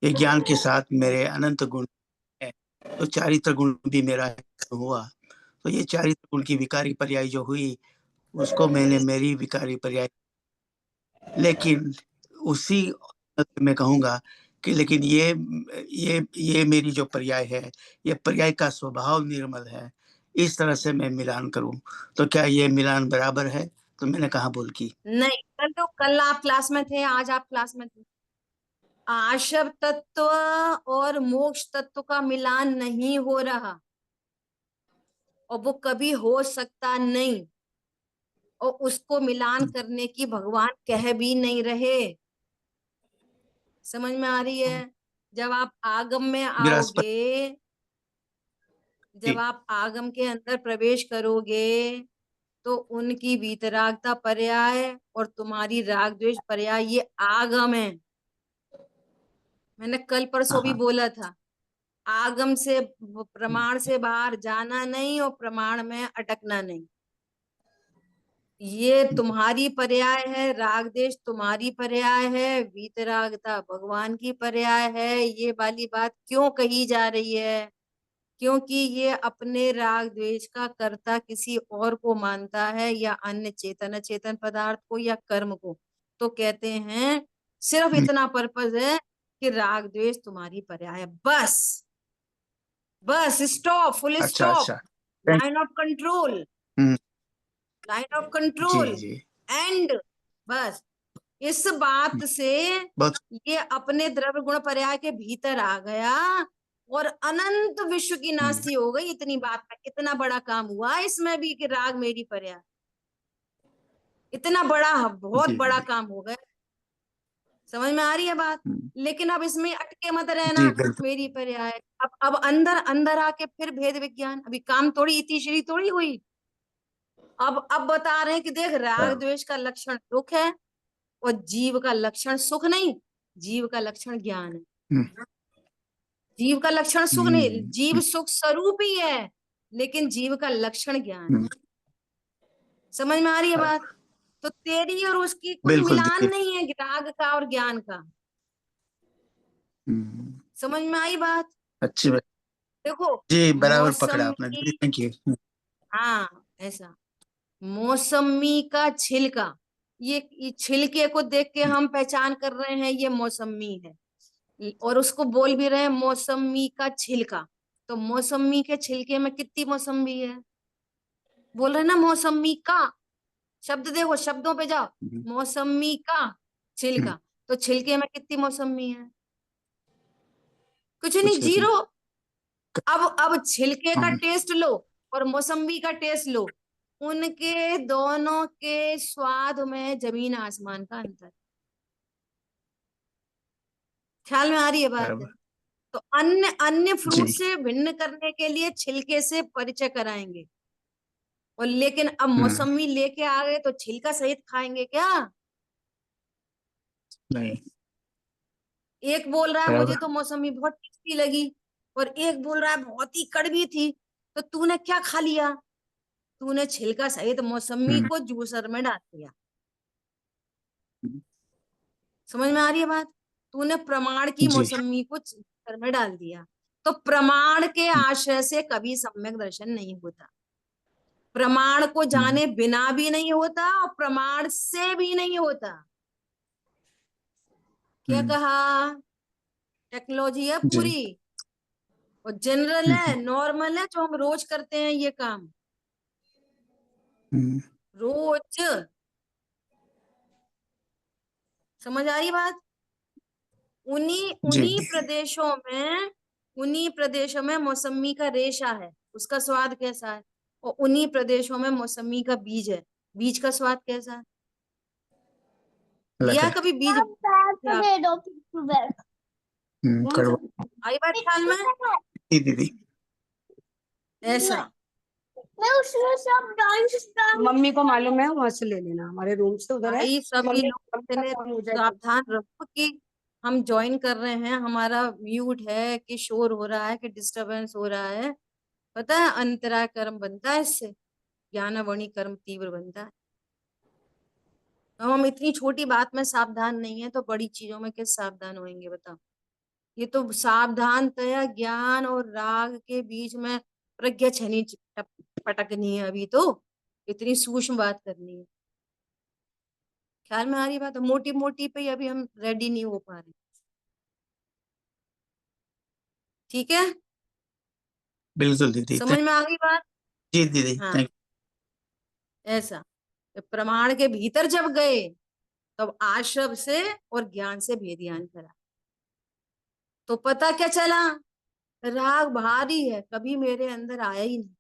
ये ज्ञान के साथ मेरे अनंत गुण है, तो चारित्र गुण भी मेरा हुआ। तो ये चारित्र गुण की विकारी पर्याय जो हुई, उसको मैंने मेरी विकारी पर्याय, लेकिन उसी मैं कहूंगा कि लेकिन ये मेरी जो पर्याय है, ये पर्याय का स्वभाव निर्मल है। इस तरह से मैं मिलान करूं तो क्या ये मिलान बराबर है? तो मैंने कहा बोल की नहीं, कल आप क्लास में थे, आज आप क्लास में थे। आशव तत्व और मोक्ष तत्व का मिलान नहीं हो रहा और वो कभी हो सकता नहीं, और उसको मिलान करने की भगवान कह भी नहीं रहे। समझ में आ रही है? जब आप आगम में आओगे, जब आप आगम के अंदर प्रवेश करोगे तो उनकी वीतरागता पर्याय और तुम्हारी राग द्वेष पर्याय, ये आगम है। मैंने कल परसों भी बोला था, आगम से प्रमाण से बाहर जाना नहीं और प्रमाण में अटकना नहीं। ये तुम्हारी पर्याय है, राग देश तुम्हारी पर्याय है, वीतरागता भगवान की पर्याय है। ये वाली बात क्यों कही जा रही है? क्योंकि ये अपने राग द्वेष का कर्ता किसी और को मानता है, या अन्य चेतन अचेतन पदार्थ को, या कर्म को। तो कहते हैं सिर्फ इतना पर्पज है कि राग द्वेष तुम्हारी पर्याय है। बस बस, स्टॉप, फुल अच्छा स्टॉप, अच्छा। Line of control, hmm, line of जी कंट्रोल, जी, एंड। बस इस बात से बहुत ये अपने द्रव्य गुण पर्याय के भीतर आ गया और अनंत विश्व की नास्ती हो गई। इतनी बात में इतना बड़ा काम हुआ इसमें भी कि राग मेरी पर्याय, इतना बड़ा, बहुत जी बड़ा जी काम हो गया। समझ में आ रही है बात? हम्म, लेकिन अब इसमें अटके मत रहना, जी बिल्कुल। मेरी पर्याय। अब अंदर अंदर आके फिर भेद विज्ञान, अभी काम थोड़ी इतिश्री थोड़ी हुई। अब बता रहे हैं कि देख, राग द्वेष का लक्षण दुख है और जीव का लक्षण सुख नहीं, जीव का लक्षण ज्ञान है। हम्म, जीव का लक्षण सुख नहीं, जीव हम्म, सुख स्वरूप ही है, लेकिन जीव का लक्षण ज्ञान है। हम्म, समझ में आ रही है बात? तो तेरी और उसकी कोई बिल्कुल मिलान दीदी। नहीं है, राग का और ज्ञान का। हम्म, समझ में आई बात? अच्छी बात देखो, जी, बराबर पकड़ा आपने मौसमी, दीदी, थैंक यू। हाँ ऐसा, मौसमी का छिलका, ये छिलके को देख के हम पहचान कर रहे हैं ये मौसमी है, और उसको बोल भी रहे हैं मौसमी का छिलका। तो मौसमी के छिलके में कितनी मौसमी है? बोल रहे हैं ना मौसमी का, शब्द देखो, शब्दों पे जाओ, मौसमी का हम्म, छिलका। तो छिलके में कितनी मौसमी है? कुछ नहीं, कुछ ऐसे जीरो। अब छिलके का हाँ, टेस्ट लो और मौसमी का टेस्ट लो, उनके दोनों के स्वाद में जमीन आसमान का अंतर। ख्याल में आ रही है बात? बराबर तो अन्य अन्य फ्रूट जी। से भिन्न करने के लिए छिलके से परिचय कराएंगे, और लेकिन अब हम्म, मौसमी लेके आ गए तो छिलका सहित खाएंगे क्या? नहीं एक बोल रहा है मुझे बराबर। तो मौसमी बहुत टेस्टी लगी, और एक बोल रहा है बहुत ही कड़वी थी। तो तूने क्या खा लिया? तूने छिलका सहित मौसमी हम्म, को जूसर में डाल दिया। हम्म, समझ में आ रही है बात? तूने प्रमाण की जी मौसमी को जूसर में डाल दिया। तो प्रमाण के आश्रय से कभी सम्यक दर्शन नहीं होता, प्रमाण को हम्म, जाने बिना भी नहीं होता, और प्रमाण से भी नहीं होता। क्या हम्म, कहा? टेक्नोलॉजी है जी पूरी, और जनरल है, हम्म, नॉर्मल है, जो हम रोज करते हैं ये काम, हम्म, रोज। समझ आ रही बात? उन्हीं जी उन्हीं प्रदेशों में, उन्हीं प्रदेशों में मौसमी का रेशा है, उसका स्वाद कैसा है? और उन्हीं प्रदेशों में मौसमी का बीज है, बीज का स्वाद कैसा है? अलग लिया है। कभी बीज? कड़वा आई बात ख्याल में? जी दीदी। ऐसा मम्मी को मालूम है, वहां से ले लेना, हमारे रूम से उधर है। भाई, सभी मम्मी लोग मम्मी का इतने काम हो जाएगा। सावधान रहो कि हम ज्वाइन कर रहे हैं, हमारा म्यूट है कि शोर हो रहा है कि डिस्टरबेंस हो रहा है। पता है अंतराय कर्म बनता है इससे, ज्ञानवणी कर्म तीव्र बनता है। तो हम इतनी छोटी बात में सावधान नहीं है तो बड़ी चीजों में किस सावधान होंगे बताओ? ये तो सावधानतया ज्ञान और राग के बीच में प्रज्ञा छनी पटकनी है, अभी तो इतनी सूक्ष्म बात करनी है। ख्याल में आ रही बात? मोटी मोटी पे ही अभी हम रेडी नहीं हो पा रहे। ठीक है, बिल्कुल दीदी, समझ में आ गई बात? जी दीदी, हाँ, थैंक ऐसा प्रमाण के भीतर जब गए तब आश्रव से और ज्ञान से भेदियान करा, तो पता क्या चला? राग भारी है, कभी मेरे अंदर आया ही नहीं।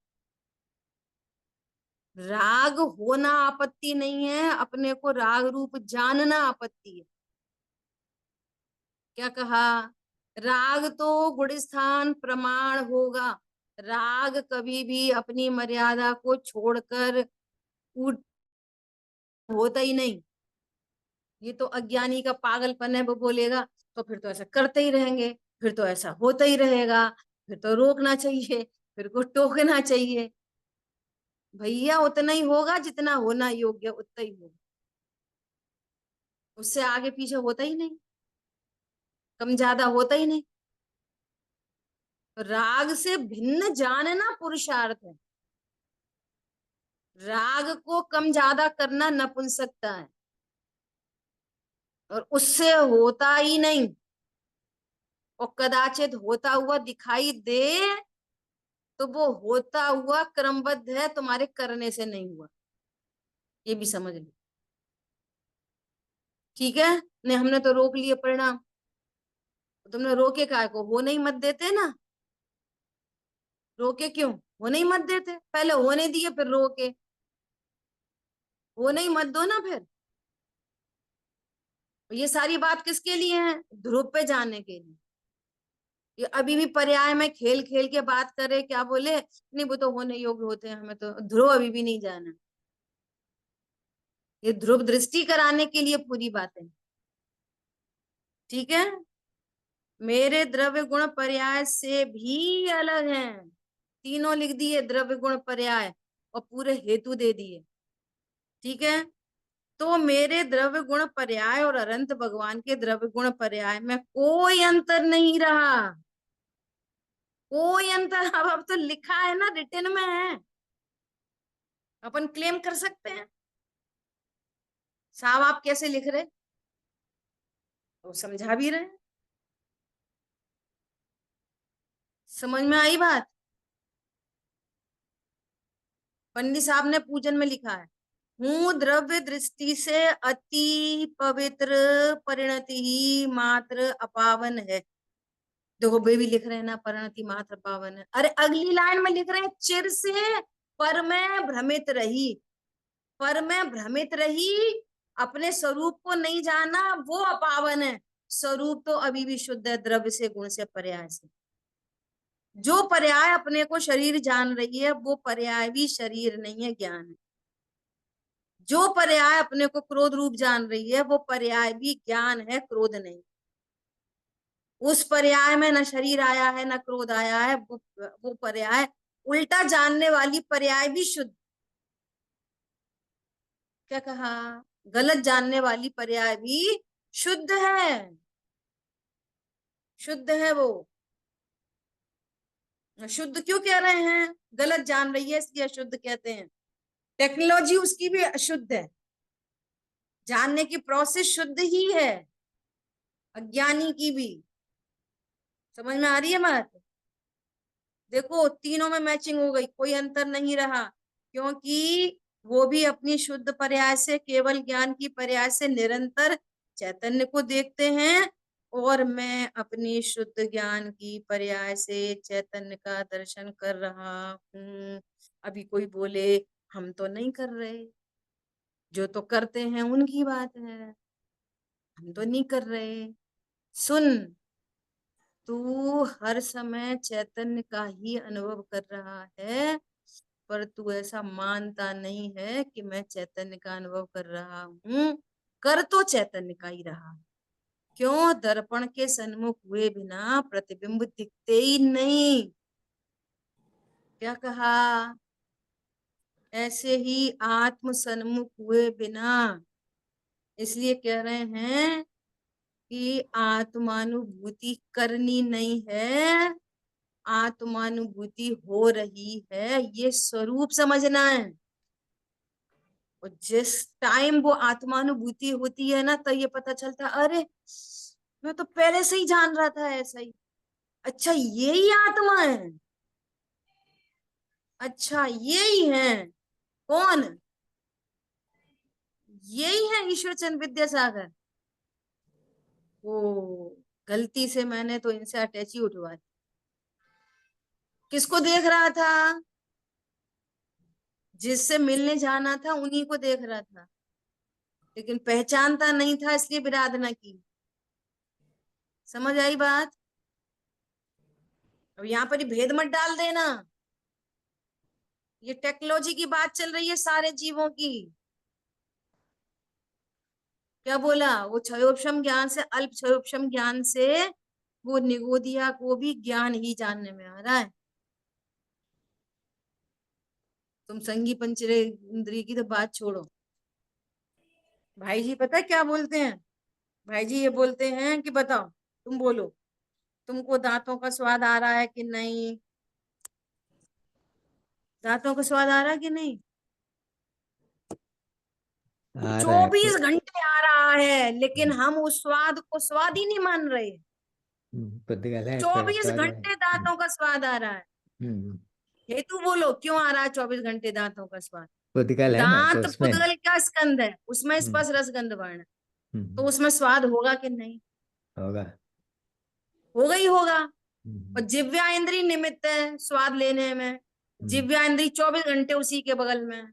राग होना आपत्ति नहीं है, अपने को राग रूप जानना आपत्ति है। क्या कहा? राग तो गुणस्थान प्रमाण होगा, राग कभी भी अपनी मर्यादा को छोड़कर उठ होता ही नहीं। ये तो अज्ञानी का पागलपन है, वो बोलेगा तो फिर तो ऐसा करते ही रहेंगे, फिर तो ऐसा होता ही रहेगा, फिर तो रोकना चाहिए, फिर को टोकना चाहिए। भैया उतना ही होगा जितना होना योग्य, उतना ही होगा, उससे आगे पीछे होता ही नहीं, कम ज्यादा होता ही नहीं। राग से भिन्न जानना पुरुषार्थ है। राग को कम ज्यादा करना नपुंसकता है, और उससे होता ही नहीं, और कदाचित होता हुआ दिखाई दे तो वो होता हुआ क्रमबद्ध है, तुम्हारे करने से नहीं हुआ, ये भी समझ लो। ठीक है, ने हमने तो रोक लिए परिणाम, तुमने रोके काय को, होने ही मत देते ना। रोके क्यों, होने ही मत देते, पहले होने दिए फिर रोके, होने ही मत दो ना फिर। ये सारी बात किसके लिए है, ध्रुव पे जाने के लिए। ये अभी भी पर्याय में खेल खेल के बात करे, क्या बोले, नहीं वो तो होने योग्य होते हैं, हमें तो ध्रुव अभी भी नहीं जाना। ये ध्रुव दृष्टि कराने के लिए पूरी बातें। ठीक है, मेरे द्रव्य गुण पर्याय से भी अलग हैं, तीनों लिख दिए द्रव्य गुण पर्याय, और पूरे हेतु दे दिए। ठीक है, तो मेरे द्रव्य गुण पर्याय और अनंत भगवान के द्रव्य गुण पर्याय में कोई अंतर नहीं रहा, कोई अंतर। अब तो लिखा है ना, रिटन में है, अपन क्लेम कर सकते हैं। साहब आप कैसे लिख रहे, वो समझा भी रहे, समझ में आई बात। पंडित साहब ने पूजन में लिखा है, हूँ द्रव्य दृष्टि से अति पवित्र, परिणति ही मात्र अपावन है। देखो वे भी लिख रहे हैं ना, परिणति मात्र पावन है। अरे अगली लाइन में लिख रहे हैं, चिर से पर मैं भ्रमित रही, पर मैं भ्रमित रही, अपने स्वरूप को नहीं जाना, वो अपावन है। स्वरूप तो अभी भी शुद्ध है, द्रव्य से गुण से पर्याय से। जो पर्याय अपने को शरीर जान रही है, वो पर्याय भी शरीर नहीं है, ज्ञान है। जो पर्याय अपने को क्रोध रूप जान रही है, वो पर्याय भी ज्ञान है, क्रोध नहीं। उस पर्याय में न शरीर आया है न क्रोध आया है, वो पर्याय उल्टा जानने वाली पर्याय भी शुद्ध। क्या कहा, गलत जानने वाली पर्याय भी शुद्ध है, शुद्ध है। वो शुद्ध क्यों कह रहे हैं, गलत जान रही है इसलिए अशुद्ध कहते हैं। टेक्नोलॉजी उसकी भी अशुद्ध है, जानने की प्रोसेस शुद्ध ही है, अज्ञानी की भी। समझ में आ रही है बात। देखो तीनों में मैचिंग हो गई, कोई अंतर नहीं रहा, क्योंकि वो भी अपनी शुद्ध पर्याय से, केवल ज्ञान की पर्याय से निरंतर चैतन्य को देखते हैं, और मैं अपनी शुद्ध ज्ञान की पर्याय से चैतन्य का दर्शन कर रहा हूँ। अभी कोई बोले हम तो नहीं कर रहे, जो तो करते हैं उनकी बात है, हम तो नहीं कर रहे। सुन, तू हर समय चैतन्य का ही अनुभव कर रहा है, पर तू ऐसा मानता नहीं है कि मैं चैतन्य का अनुभव कर रहा हूँ, कर तो चैतन्य का ही रहा। क्यों, दर्पण के सन्मुख हुए बिना प्रतिबिंब दिखते ही नहीं। क्या कहा, ऐसे ही आत्म सन्मुख हुए बिना, इसलिए कह रहे हैं कि आत्मानुभूति करनी नहीं है, आत्मानुभूति हो रही है, ये स्वरूप समझना है। और जिस टाइम वो आत्मानुभूति होती है ना, तो ये पता चलता, अरे मैं तो पहले से ही जान रहा था ऐसा ही, अच्छा यही आत्मा है, अच्छा यही है। कौन, यही है ईश्वर चंद्र विद्यासागर। ओ, गलती से मैंने तो इनसे अटैची उठवा दी। किसको देख रहा था, जिससे मिलने जाना था उन्हीं को देख रहा था, लेकिन पहचानता नहीं था, इसलिए विराधना की। समझ आई बात। अब यहाँ पर ही भेद मत डाल देना, ये टेक्नोलॉजी की बात चल रही है सारे जीवों की। क्या बोला, वो क्षयोपशम ज्ञान से, अल्प क्षयोपशम ज्ञान से वो निगोदिया को भी ज्ञान ही जानने में आ रहा है। तुम संगी पंचेंद्रिय की तो बात छोड़ो। भाई जी पता है क्या बोलते हैं? भाई जी ये बोलते हैं कि बताओ, तुम बोलो, तुमको दांतों का स्वाद आ रहा है कि नहीं? दांतों का स्वाद आ रहा है कि नहीं? आ रहा है 24 घंटे आ रहा है, लेकिन हम उस स्वाद को स्वाद ही नहीं मान रहे। पुद्गल है पर 24 स्वाद है। घंटे दांतों का स्वाद आ रहा है। हम्म, हेतु बोलो, क्यों आ रहा है 24 घंटे दांतों का स्वाद? पुद्गल है ना, तो दांत उसमें पुद्गल का स्कंद है, उसमें स्पर्श रस गंध वर्ण है, तो उसमें स्वाद होगा कि नहीं? होगा। होगा ही होगा। और जिव्या इंद्री निमित्त है स्वाद लेने में। जिव्या इंद्री 24 घंटे उसी के बगल में है,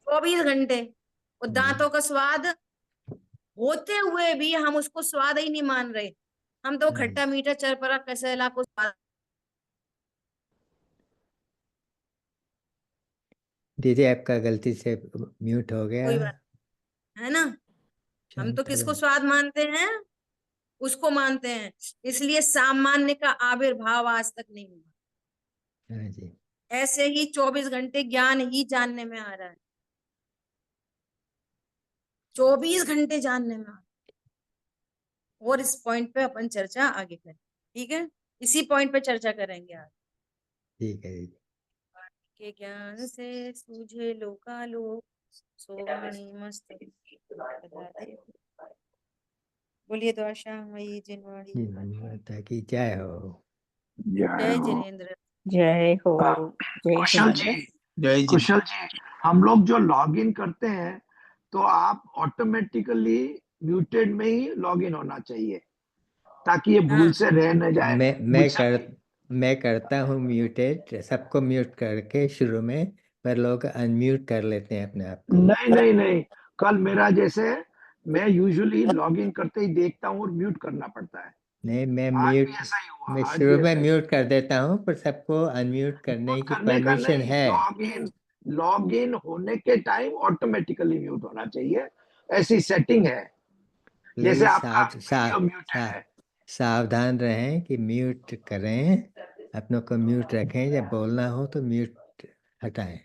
24 घंटे। और दांतों का स्वाद होते हुए भी हम उसको स्वाद ही नहीं मान रहे। हम तो खट्टा मीठा चरपरा कसैला को स्वाद। दीदी आपका गलती से म्यूट हो गया। कोई बात है ना। हम तो किसको स्वाद मानते हैं? उसको मानते हैं। इसलिए सामान्य का आविर्भाव आज तक नहीं हुआ। हाँ जी। ऐसे ही 24 घंटे ज्ञान ही जानने में आ रहा है, 24 घंटे जानने में आ रहा है। और इस पॉइंट पे अपन चर्चा आगे करें, ठीक है? इसी पॉइंट पे चर्चा करेंगे आज। ठीक है दीदी। के ज्ञान से सूझे लोकालोक, सोवाणी मस्त बोलिए द्वारशा मई जिनवाड़ी। जी माता की जय हो। जय जिनेन्द्र। जय हो। जय कुशल जिनेन्द्र। जी, जय जी। कुशल जी, हम लोग जो लॉग इन करते हैं तो आप ऑटोमेटिकली म्यूटेड में ही लॉग इन होना चाहिए ताकि ये भूल हाँ से रह न जाए। मैं करता हूँ म्यूटेड, सबको म्यूट करके शुरू में, पर लोग अनम्यूट कर लेते हैं अपने आप को। नहीं नहीं नहीं, कल मेरा जैसे मैं यूजुअली लॉग इन करते ही देखता हूँ और म्यूट करना पड़ता है। नहीं, मैं आज भी म्यूट, ऐसा ही हुआ, मैं आज शुरू भी में ऐसा ही म्यूट कर देता हूँ, पर सबको अनम्यूट करने की करने का परमिशन नहीं, है। लॉग इन होने के टाइम ऑटोमेटिकली म्यूट होना चाहिए, ऐसी सेटिंग है। जैसे प्लीज आपका वीडियो म्यूटेड है। सावधान रहें कि म्यूट करें, अपनों को म्यूट रखें, जब बोलना हो तो म्यूट हटाएं।